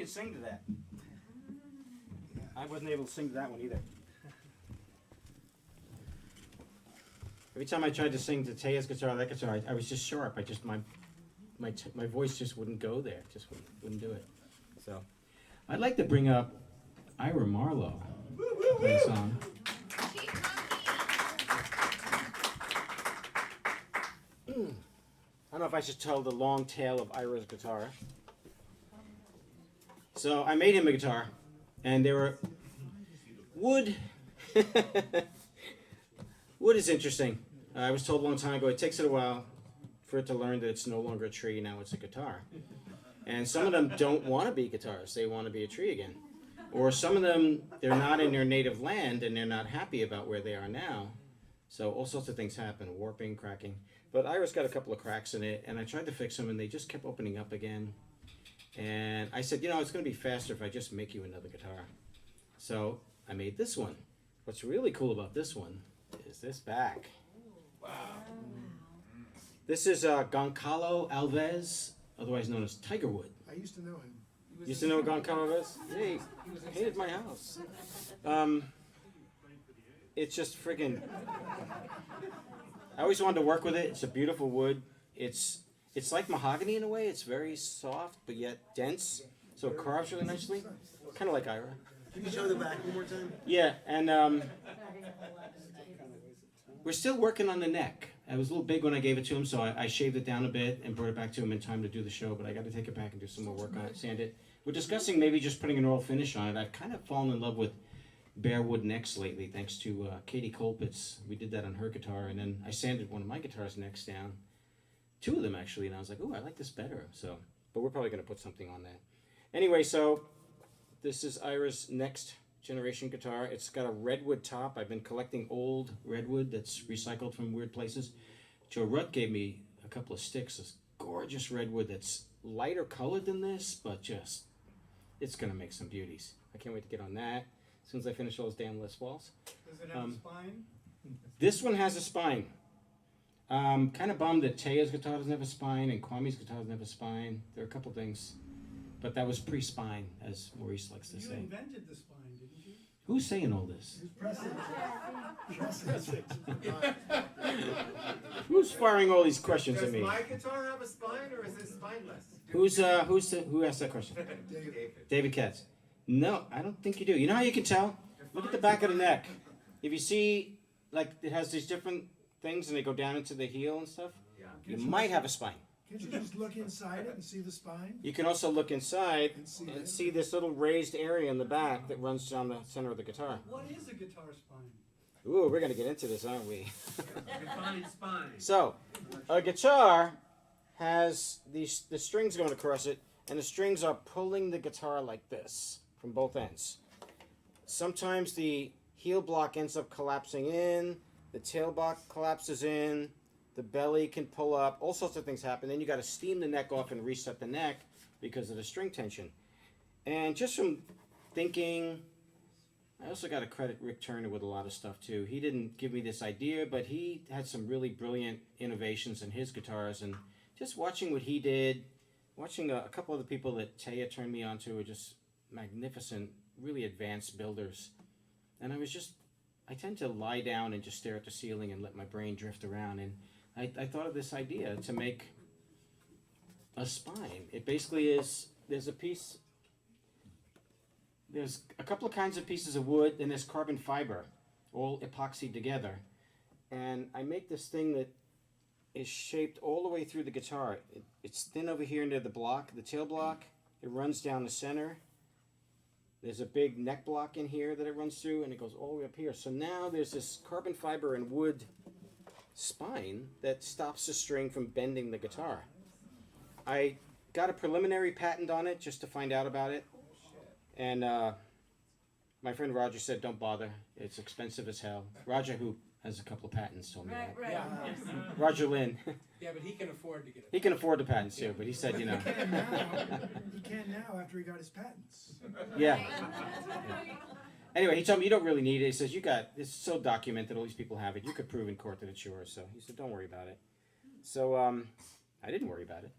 could sing to that. I wasn't able to sing to that one either. Every time I tried to sing to Taya's guitar, that guitar, I was just sharp. I just my voice just wouldn't go there. Just wouldn't do it. So, I'd like to bring up Ira Marlowe. Play a song. I don't know if I should tell the long tale of Ira's guitar. So I made him a guitar, and they were wood. Wood is interesting. I was told a long time ago it takes it a while for it to learn that it's no longer a tree, now it's a guitar. And some of them don't want to be guitars, they want to be a tree again. Or some of them, they're not in their native land and they're not happy about where they are now. So all sorts of things happen, warping, cracking. But Ira's got a couple of cracks in it, and I tried to fix them and they just kept opening up again. And I said, you know, it's going to be faster if I just make you another guitar. So I made this one. What's really cool about this one is this back. Wow. This is Goncalo Alves, otherwise known as Tigerwood. I used to know him. Used to know Goncalo Alves? Yeah, he painted my house. It's just friggin'... I always wanted to work with it. It's a beautiful wood. It's like mahogany in a way. It's very soft, but yet dense. So it carves really nicely. Kind of like Ira. Can you show the back one more time? Yeah, and we're still working on the neck. It was a little big when I gave it to him, so I shaved it down a bit and brought it back to him in time to do the show, but I got to take it back and do some more work on it, sand it. We're discussing maybe just putting an oil finish on it. I've kind of fallen in love with bare wood necks lately, thanks to Katie Colpitz. We did that on her guitar, and then I sanded one of my guitar's necks down. Two of them, actually, and I was like, oh, I like this better. So, but we're probably going to put something on that. Anyway, so this is Ira's next generation guitar. It's got a redwood top. I've been collecting old redwood that's recycled from weird places. Joe Rutt gave me a couple of sticks, this gorgeous redwood that's lighter colored than this, but just, it's going to make some beauties. I can't wait to get on that as soon as I finish all those damn Les Pauls. Does it have a spine? This one has a spine. Kind of bummed that Taya's guitar doesn't have a spine and Kwame's guitar doesn't have a spine. There are a couple things, but that was pre-spine, as Maurice likes to say. You invented the spine, didn't you? Who's saying all this? Who's firing all these questions at Does me? my guitar have a spine, or is it spineless? Who asked that question? David Katz. No, I don't think you do. You know how you can tell? Look at the back of the neck. If you see, like, it has these different things and they go down into the heel and stuff, Yeah. you might have a spine. Can't you just look inside it and see the spine? You can also look inside And and see this little raised area in the back that runs down the center of the guitar. What is a guitar spine? Ooh, we're going to get into this, aren't we? Define spine. So, a guitar has the strings going across it, and the strings are pulling the guitar like this from both ends. Sometimes the heel block ends up collapsing in, the tail block collapses in, the belly can pull up, all sorts of things happen. Then you got to steam the neck off and reset the neck because of the string tension. And just from thinking, I also got to credit Rick Turner with a lot of stuff too. He didn't give me this idea, but he had some really brilliant innovations in his guitars, and just watching what he did, watching a couple of the people that Taya turned me on to were just magnificent, really advanced builders. And I tend to lie down and just stare at the ceiling and let my brain drift around, and I thought of this idea to make a spine. It basically is, there's a couple of kinds of pieces of wood, and there's carbon fiber, all epoxied together. And I make this thing that is shaped all the way through the guitar. It's thin over here near the block, the tail block. It runs down the center. There's a big neck block in here that it runs through, and it goes all the way up here. So now there's this carbon fiber and wood spine that stops the string from bending the guitar. I got a preliminary patent on it just to find out about it. And my friend Roger said, don't bother. It's expensive as hell. Roger, who has a couple of patents, told me that. Right. Roger Lynn. Yeah, but he can afford to get it. He can afford the patents too, but he said, you know. He can now after he got his patents. Yeah. Anyway, he told me you don't really need it. He says, it's so documented, all these people have it. You could prove in court that it's yours. So he said, don't worry about it. So I didn't worry about it.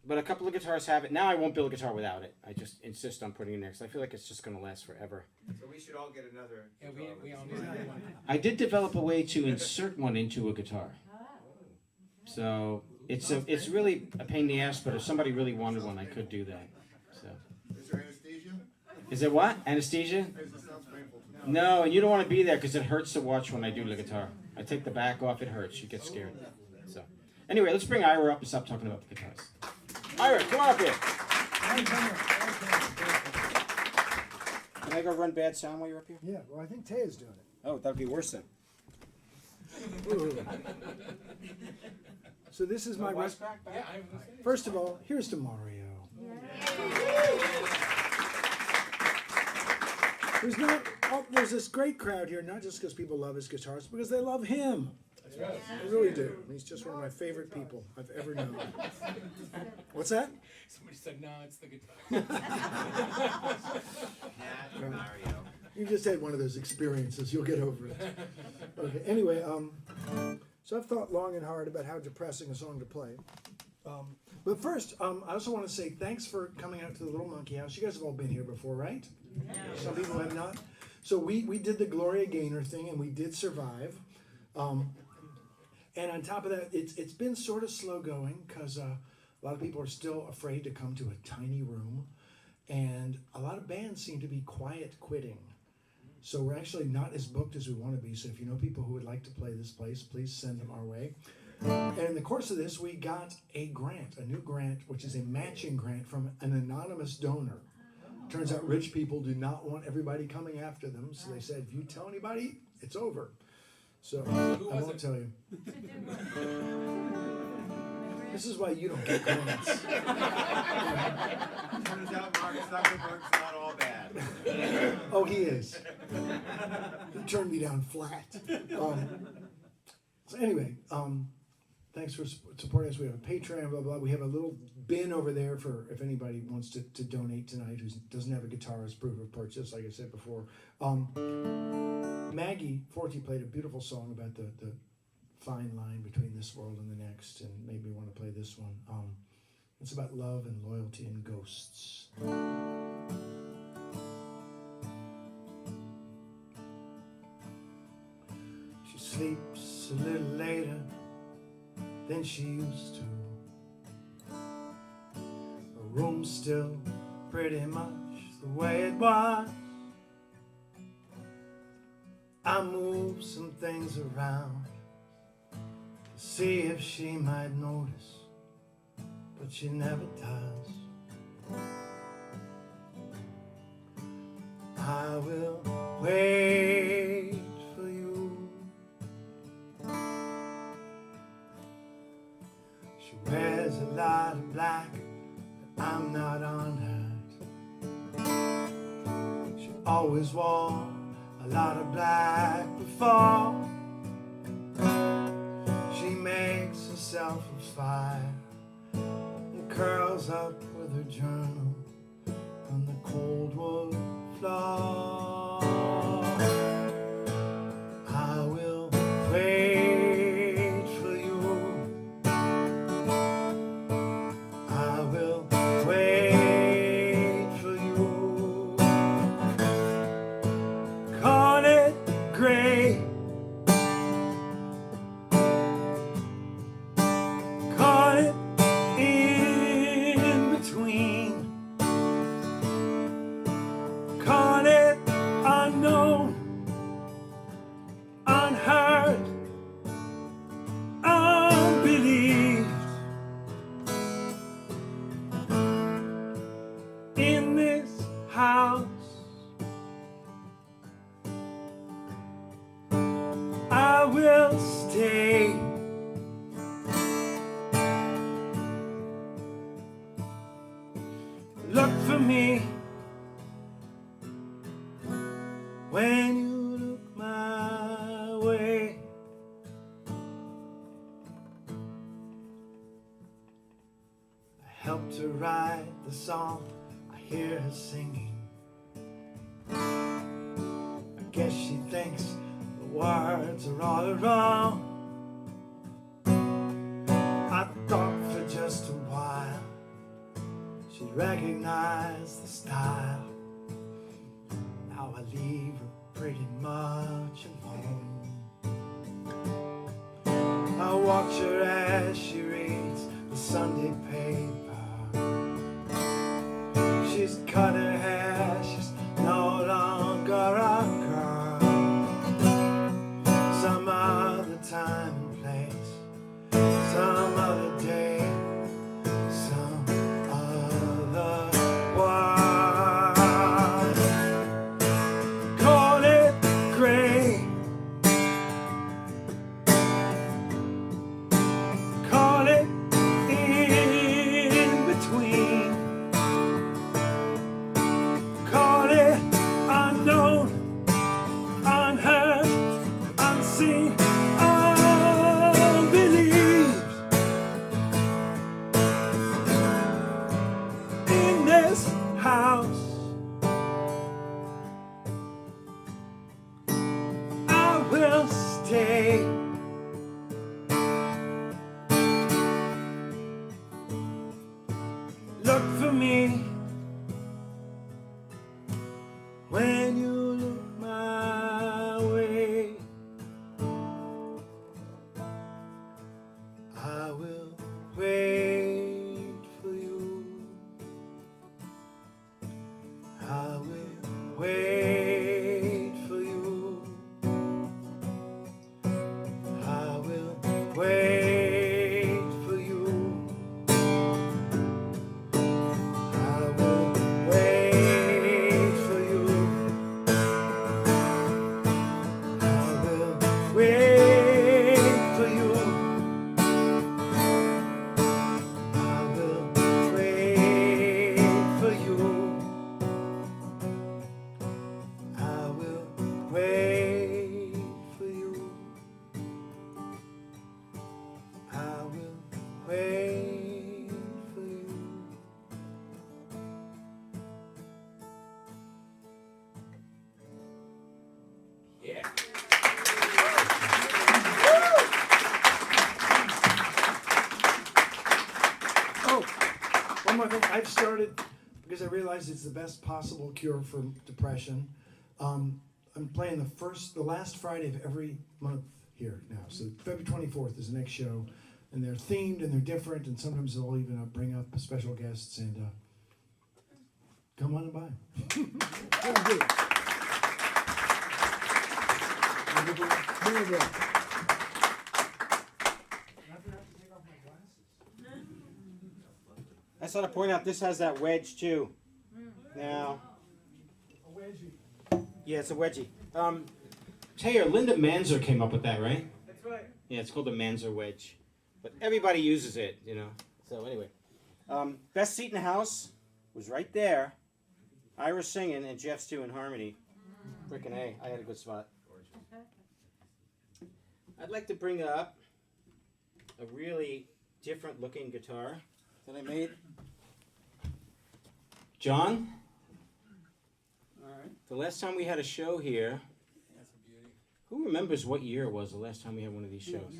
but a couple of guitars have it. Now I won't build a guitar without it. I just insist on putting it in there because I feel like it's just going to last forever. So we should all get another. Yeah, guitar we with all this. need one. I did develop a way to insert one into a guitar. So it's really a pain in the ass, but if somebody really wanted one, I could do that. So. Is there anesthesia? Is it what? Anesthesia? It sounds painful to me. No, and you don't want to be there because it hurts to watch when I do the guitar. I take the back off, it hurts. You get scared. So, anyway, let's bring Ira up and stop talking about the guitars. Ira, come on up here. Can I go run bad sound while you're up here? Yeah, well, I think Taya's doing it. Oh, that'd be worse then. So this is my rest. Yeah, I was gonna say. First of all, here's to Mario. There's this great crowd here, not just because people love his guitars, because they love him. That's right. They really do. He's just one of my favorite people I've ever known. What's that? Somebody said, no, it's the guitar. Nah, Mario. You just had one of those experiences. You'll get over it. Okay. Anyway, so I've thought long and hard about how depressing a song to play. But first, I also want to say thanks for coming out to the Little Monkey House. You guys have all been here before, right? Some people have not. So we did the Gloria Gaynor thing, and we did survive. And on top of that, it's been sort of slow going because a lot of people are still afraid to come to a tiny room, and a lot of bands seem to be quiet quitting. So we're actually not as booked as we want to be. So if you know people who would like to play this place, please send them our way. And in the course of this, we got a grant, a new grant, which is a matching grant from an anonymous donor. Turns out rich people do not want everybody coming after them, so they said, if you tell anybody, it's over. So I won't tell you. This is why you don't get grants. Turns out Mark Zuckerberg's not all bad. Oh, he is. He turned me down flat. So anyway, thanks for supporting us. We have a Patreon, blah, blah. We have a little bin over there for if anybody wants to donate tonight who doesn't have a guitar as proof of purchase, like I said before. Maggie Forte played a beautiful song about the fine line between this world and the next, and made me want to play this one. It's about love and loyalty and ghosts. She sleeps a little later than she used to. Her room's still pretty much the way it was. I move some things around to see if she might notice, but she never does. I will wait for you. She wears a lot of black, but I'm not on her. She always wore a lot of black before. She makes herself a fire and curls up with her journal on the cold wood floor. I will wait for you. I will wait for you. Call it gray. Call it in between. Call it unknown, unheard, unbelieved. In this house, I will stay. Look for me when you look my way. I helped her write the song, I hear her singing. I guess she thinks the words are all wrong. I thought for just a while She'd recognize the style. Now I leave her pretty much alone. I watch her as she reads the Sunday paper. She's cut her hair, she's no longer a girl. Some other time and place, some other day, some other world. Call it gray, call it in between, call it unknown, unheard, unseen, unbelieved. In this house, I will stay. Look for me when you look my way. I will wait for you. I will wait for you. I will wait for you. I will wait for you. I will wait for you. I will wait for you. I will wait for you. I will wait for you. Yeah. Oh, one more thing. I've started, because I realize it's the best possible cure for depression. I'm playing the last Friday of every month here now. So February 24th is the next show, and they're themed and they're different, and sometimes they'll even bring up special guests and come on and by. I just want to point out this has that wedge too. Now, A wedgie. yeah, it's a wedgie. Taylor, Linda Manzer came up with that, right? That's right. Yeah, it's called the Manzer wedge. But everybody uses it, you know. So anyway, best seat in the house was right there. Ira singing and Jeff's doing harmony. Frickin' A, I had a good spot. I'd like to bring up a really different looking guitar that I made. John, All right. the last time we had a show here, That's a beauty. who remembers what year it was the last time we had one of these shows?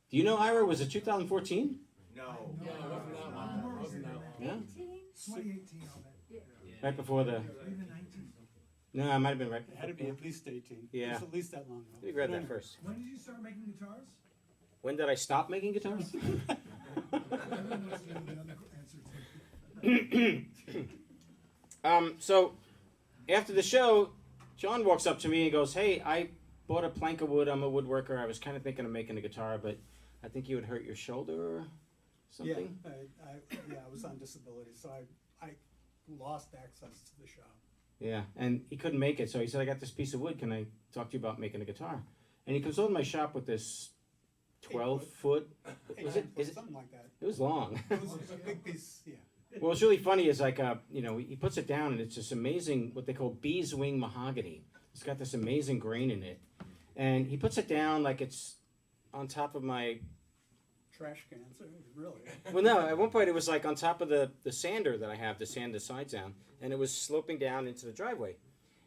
Do you know, Ira, was it 2014? No. No, it wasn't that one. It wasn't that one. Yeah? 2018, I'll bet. Right before the... Even 19. No, it might have been right It had to be before. at least 18. Yeah. It was at least that long ago. Let me grab But that anyway. first. When did you start making guitars? When did I stop making guitars? Everyone wants to know the other answer to. So, after the show, John walks up to me and goes, "Hey, I bought a plank of wood. I'm a woodworker. I was kind of thinking of making a guitar, but I think you would hurt your shoulder or something." Yeah, I was on disability, so I lost access to the shop. Yeah, and he couldn't make it, so he said, "I got this piece of wood. Can I talk to you about making a guitar?" And he comes over to my shop with this 12-foot. Was it? Is it? Something like that. It was long. It was a big piece, yeah. Well, what's really funny is like, he puts it down and it's this amazing, what they call bee's wing mahogany. It's got this amazing grain in it. And he puts it down like it's on top of my, Trash cans, really. well, no, at one point it was like on top of the sander that I have to sand the sides down. And it was sloping down into the driveway.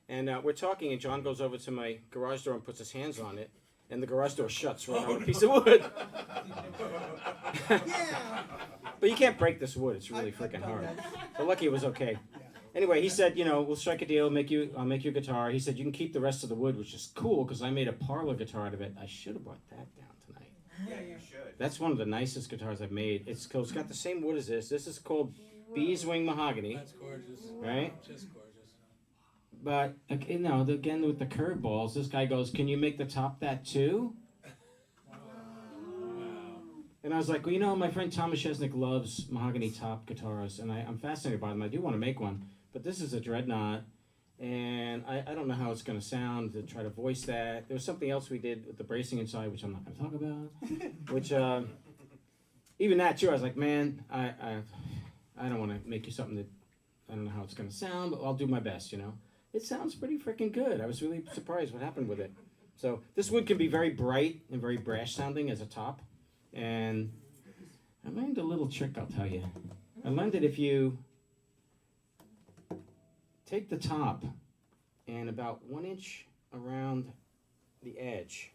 And we're talking and John goes over to my garage door and puts his hands on it. and the garage door shuts right on a piece of wood. But you can't break this wood; it's really freaking hard. But lucky it was okay. Anyway, he said, you know, we'll strike a deal. I'll make you a guitar. He said you can keep the rest of the wood, which is cool because I made a parlor guitar out of it. I should have brought that down tonight. Yeah, you should. That's one of the nicest guitars I've made. It's got the same wood as this. This is called beeswing mahogany, That's gorgeous. right? Just gorgeous. But you know, again with the curveballs, this guy goes, "Can you make the top that too?" And I was like, well, you know, my friend Thomas Chesnick loves mahogany top guitars, and I'm fascinated by them. I do want to make one, but this is a dreadnought, and I don't know how it's going to sound to try to voice that. There was something else we did with the bracing inside, which I'm not going to talk about. Which, even that too, I was like, man, I don't want to make you something that I don't know how it's going to sound, but I'll do my best, you know. It sounds pretty freaking good. I was really surprised what happened with it. So this wood can be very bright and very brash sounding as a top. And I learned a little trick, I'll tell you. I learned that if you take the top and about 1 inch around the edge,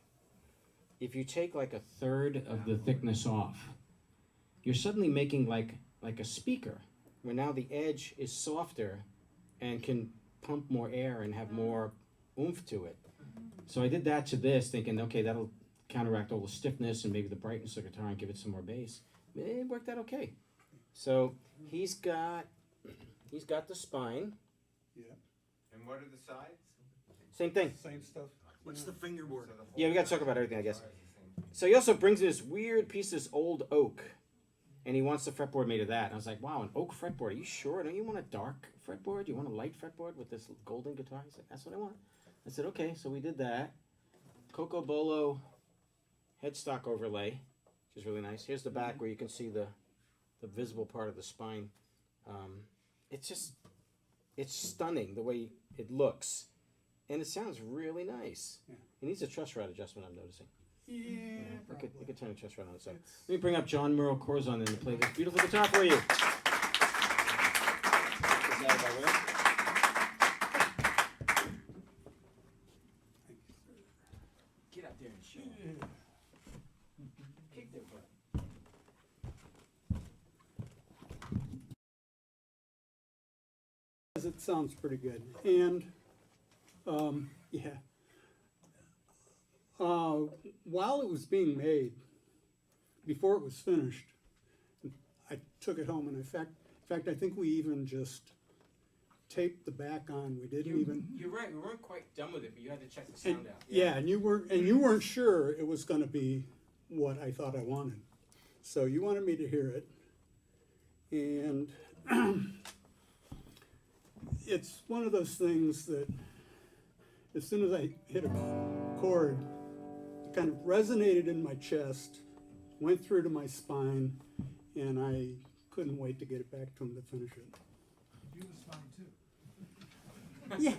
if you take like a third of the thickness off, you're suddenly making like a speaker, where now the edge is softer and can pump more air and have more oomph to it. So I did that to this, thinking, okay, that'll counteract all the stiffness and maybe the brightness of the guitar and give it some more bass. It worked out okay. So he's got the spine. Yeah, And what are the sides? Same thing. same stuff. What's the fingerboard? So the whole Yeah, we got to talk about everything, I guess. guitar is the same. So he also brings this weird piece of this old oak, and he wants the fretboard made of that. And I was like, wow, an oak fretboard? Are you sure? Don't you want a dark fretboard? Do you want a light fretboard with this golden guitar? He said, that's what I want. I said, okay. So we did that. Coco Bolo headstock overlay, which is really nice. Here's the back where you can see the visible part of the spine. It's stunning the way it looks, and it sounds really nice. Yeah. It needs a truss rod adjustment, I'm noticing. Yeah, You could turn a truss rod on it. So let me bring up John Merle Corzan in to play this beautiful guitar for you. Is that about right? Get up there and show 'em. Kick their butt. It sounds pretty good, and yeah. While it was being made, before it was finished, I took it home, and in fact, I think we even just taped the back on. We didn't even. You're right. We weren't quite done with it, but you had to check the And, sound out. yeah, and you weren't sure it was going to be what I thought I wanted, so you wanted me to hear it, and it's one of those things that as soon as I hit a chord, it kind of resonated in my chest, went through to my spine, and I couldn't wait to get it back to him to finish it. You was fine too. Yeah,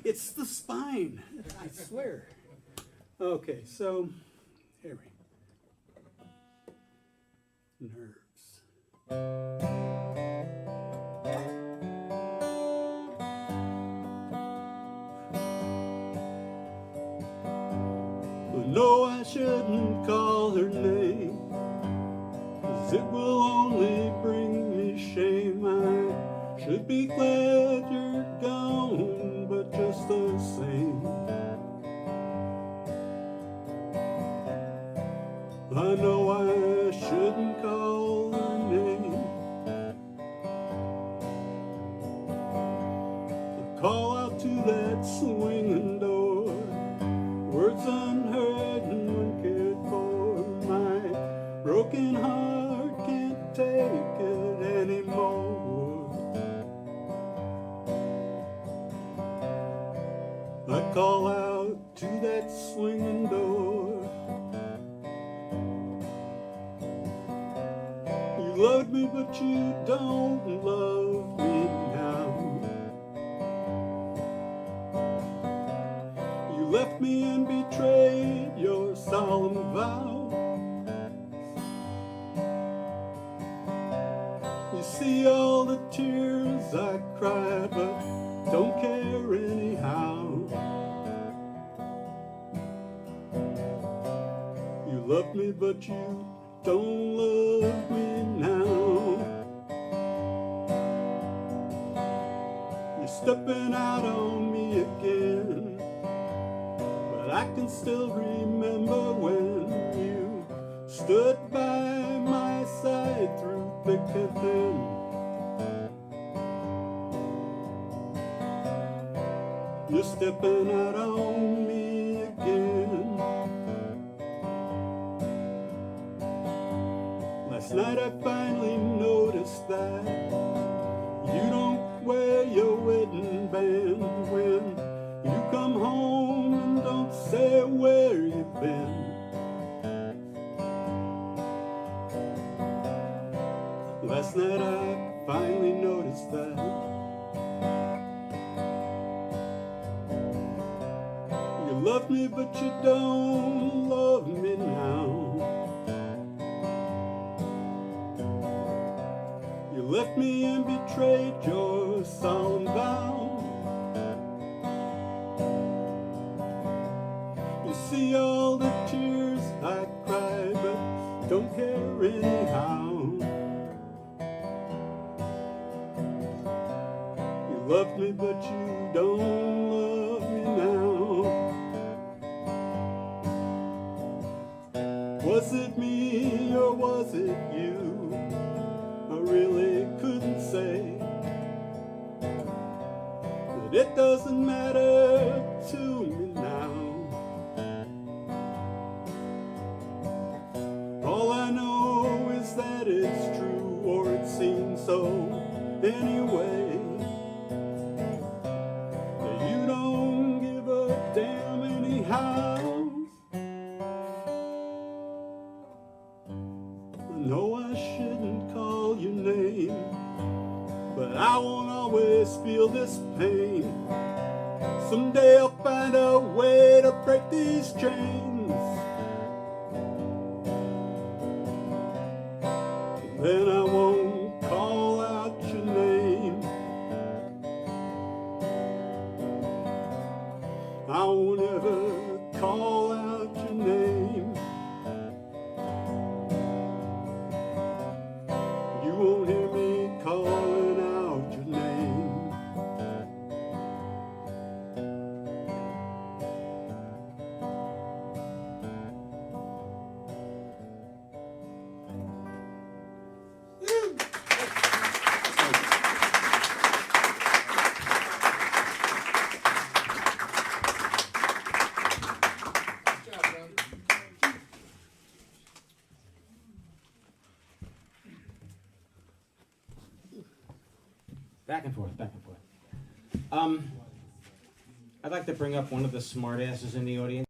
it's the spine, I swear. Okay, so here we go. Nerves. No, I shouldn't call her name, 'cause it will only bring me shame. I should be glad you're gone, but just the same, I know I shouldn't call her name. I call out to that swinging door, words unheard and uncared for. My broken heart can't take it anymore. I call out to that swinging door. You loved me, but you don't love me now. You left me and betrayed your solemn vow. You see all the tears I cried, but don't care anyhow. love me, but you don't love me now. You're stepping out on me again, but I can still remember when you stood by my side through thick and thin. You're stepping out on me again. Last night I finally noticed that you don't wear your wedding band when you come home and don't say where you've been. Last night I finally noticed that. You love me, but you don't love me now. You left me and betrayed your solemn vow. You see all the tears I cry, but don't care anyhow. You love me, but you don't love me now. Was it me or was it you? I really couldn't say. But it doesn't matter to me now. All I know is that it's true, or it seems so anyway. That you don't give a damn anyhow. No, I shouldn't call your name, but I won't always feel this pain. Someday I'll find a way to break these chains. Then I won't call out your name. I won't ever call out your name. You won't hear me calling out your name. Good job, brother. Back and forth, back and forth. I'd like to bring up one of the smartasses in the audience.